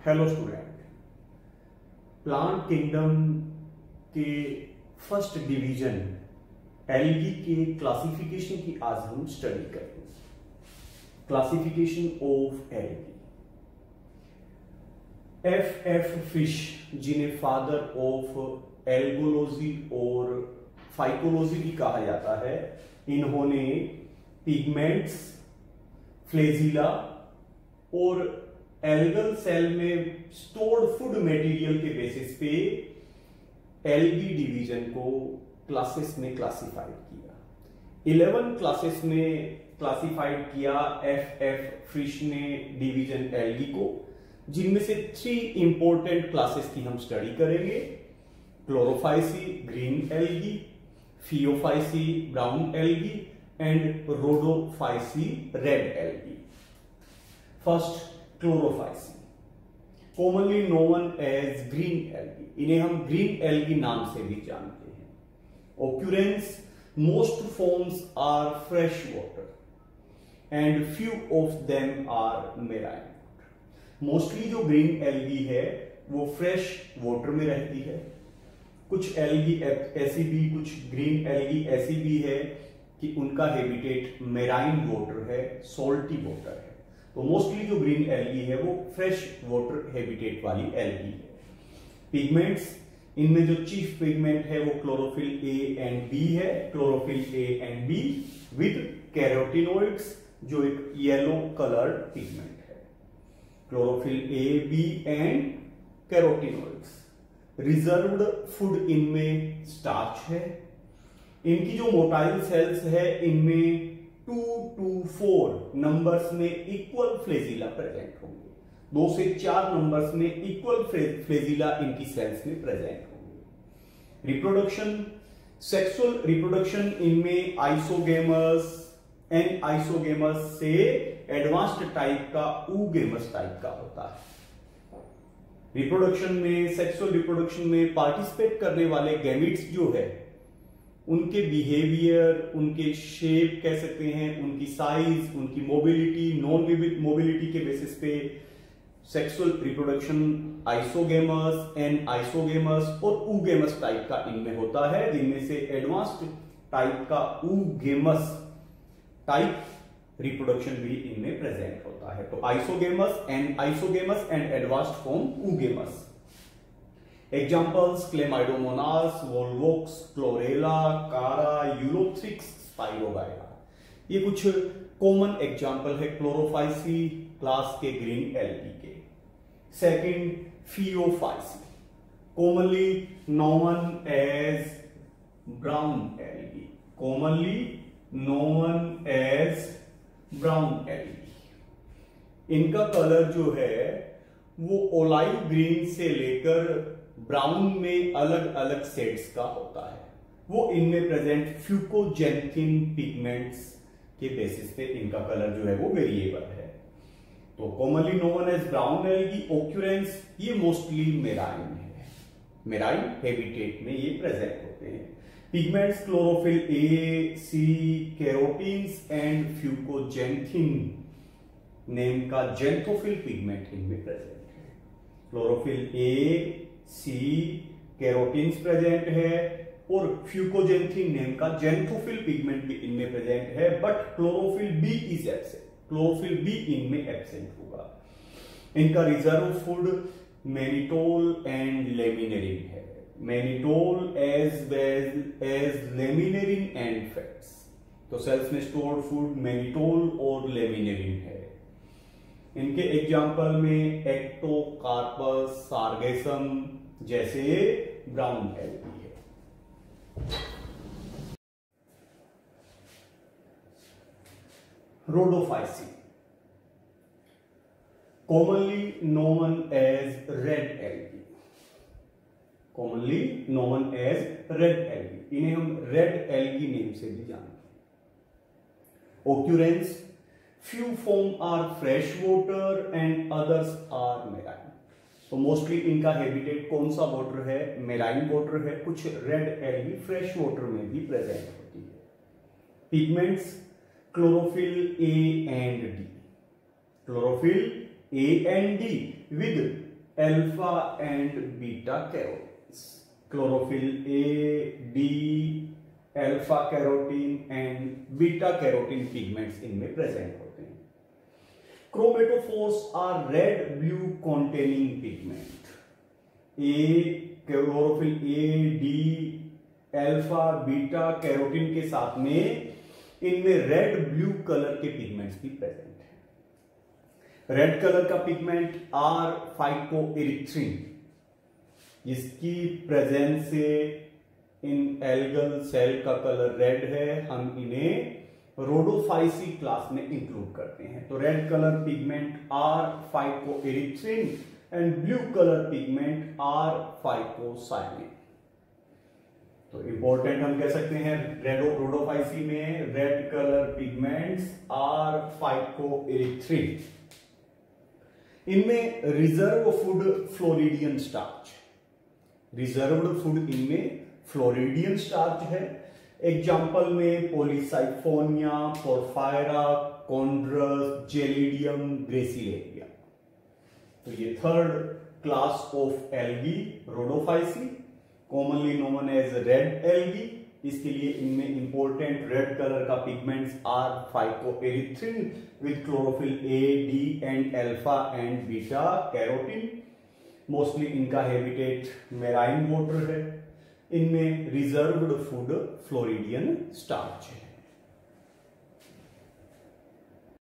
Hello student, plant kingdom के first division algae के classification की आज हम स्टडी करेंगे। Classification of algae. F fish, जिन्हें फादर ऑफ एल्गोलॉजी और फाइकोलॉजी भी कहा जाता है, इन्होंने पिगमेंट्स, फ्लेजिला और एल्गल सेल में स्टोर्ड फूड मटेरियल के बेसिस पे एल्गी डिवीजन को क्लासेस में क्लासिफाइड किया। 11 क्लासेस में क्लासिफाइड किया एफ फिश ने डिवीजन एल्गी को, जिनमें से 3 इंपॉर्टेंट क्लासेस की हम स्टडी करेंगे। Chlorophyceae green algae, phaeophyceae brown algae and rhodophyceae red algae. First, chlorophyceae, commonly known as green algae. इन्हें हम ग्रीन एल्गी नाम से भी जानते हैं। Occurrence, most forms are fresh water and few of them are marine. Mostly जो green algae है वो फ्रेश वाटर में रहती है। कुछ एल्गी ऐसी भी, कुछ ग्रीन एल्गी ऐसी भी है कि उनका हैबिटेट मेराइन वाटर है, सॉल्टी वाटर है। तो मोस्टली जो ग्रीन एल्गी है वो फ्रेश वाटर हैबिटेट वाली एल्गी है। पिगमेंट्स, इनमें जो चीफ पिगमेंट है वो क्लोरोफिल ए एंड बी है। Chlorophyll A and B with carotenoids, जो एक येलो कलर्ड पिगमेंट है। Chlorophyll A, B and carotenoids. Reserved food इनमें स्टार्च है। इनकी जो मोटाइल सेल्स है इनमें 2 to 4 नंबर्स में इक्वल फ्लेजिला प्रेजेंट होंगे। 2 से 4 नंबर्स में इक्वल फ्लेजिला इनकी सेल्स में प्रेजेंट होंगे। रिप्रोडक्शन, सेक्सुअल रिप्रोडक्शन इनमें आइसोगेमस एंड आइसोगेमस से एडवांस्ड टाइप का ऊगेमस टाइप का होता है। रिप्रोडक्शन में, सेक्सुअल रिप्रोडक्शन में पार्टिसिपेट करने वाले गैमिट्स जो है उनके बिहेवियर, उनके शेप कह सकते हैं, उनकी साइज, उनकी मोबिलिटी, नॉन मोबिलिटी के बेसिस पे sexual reproduction isogamous and isogamous और ऊगेमस टाइप का इनमें होता है, जिनमें से एडवांस्ड टाइप का ऊगेमस टाइप रिप्रोडक्शन भी इनमें प्रेजेंट होता है। तो isogamous and advanced form oogamous. Examples, Chlamydomonas, Volvox, Chlorella, Chara, Ulothrix, Spirogyra. ये कुछ कॉमन एग्जाम्पल है क्लोरोफाइसी क्लास के ग्रीन एल्गी के। Second, Phaeophyceae, commonly known as brown algae. Commonly known as brown algae. इनका colour जो है वो ओलाइव green से लेकर ब्राउन में अलग अलग शेड्स का होता है। वो इनमें प्रेजेंट फ्यूकोजेंथिन पिगमेंट्स के बेसिस पे इनका कलर जो है वो वेरिएबल है। तो commonly known as brown algae. Occurrence, ये मोस्टली मेराइन है, मेराइन हैबिटेट में ये प्रेजेंट होते हैं। Pigments, chlorophyll A, C, carotenes and fucoxanthin name का जेंथोफिल पिगमेंट इनमें प्रेजेंट है। Chlorophyll A, C, carotenes present है और फ्यूकोजेंथिन नेम का जेंथोफिल पिगमेंट भी इनमें प्रेजेंट है, but chlorophyll B is absent. Chlorophyll B इनमें एब्सेंट होगा। इनका reserve food mannitol and laminarin है। Mannitol as well as laminarin and fats. तो सेल्स में स्टोर्ड फूड मैनिटोल और लेमिनेरिन है। इनके एग्जाम्पल में एक्टोकार्पस, सार्गेसम जैसे ब्राउन एल्गी है। Rhodophyceae, commonly known as red algae. Commonly known as red algae. इन्हें हम रेड एल्गी नेम से भी जानते हैं। Occurrence, few form are fresh water and others are marine। तो मोस्टली इनका हैबिटेट कौन सा वाटर है? मेराइन वाटर है। कुछ रेड एल्गी फ्रेश वाटर में भी प्रेजेंट होती है। Pigments, chlorophyll A and D. Chlorophyll A and D with alpha and beta carotenes. Chlorophyll A, D, alpha carotene and beta carotene pigments इनमें present होते हैं। Chromatophores are red blue containing pigment. Chlorophyll A, D, alpha, beta carotene के साथ में इनमें red blue colour के pigments भी present है। रेड कलर का पिगमेंट आर फाइकोइरिथ्रिन, जिसकी प्रेजेंस से इन एल्गल सेल का कलर रेड है। हम इन्हें रोडोफाइसी क्लास में इंक्लूड करते हैं। तो red colour pigment are phycoerythrin and blue colour pigment are phycocyanin. तो इंपॉर्टेंट हम कह सकते हैं रोडोफाइसी में red colour pigments are phycoerythrin. इनमें reserve food Floridean starch, reserved food इनमें फ्लोरिडियन स्टार्च है। एग्जाम्पल में Polysiphonia, Porphyra, Chondrus, Gelidium, Gracilaria. तो ये third class of algae Rhodophyceae, commonly known as red algae. इसके लिए इनमें इंपॉर्टेंट रेड कलर का pigments are phycoerythrin with chlorophyll A, D and alpha and beta carotene. Mostly इनका habitat marine water है। इनमें reserved food Floridean starch है।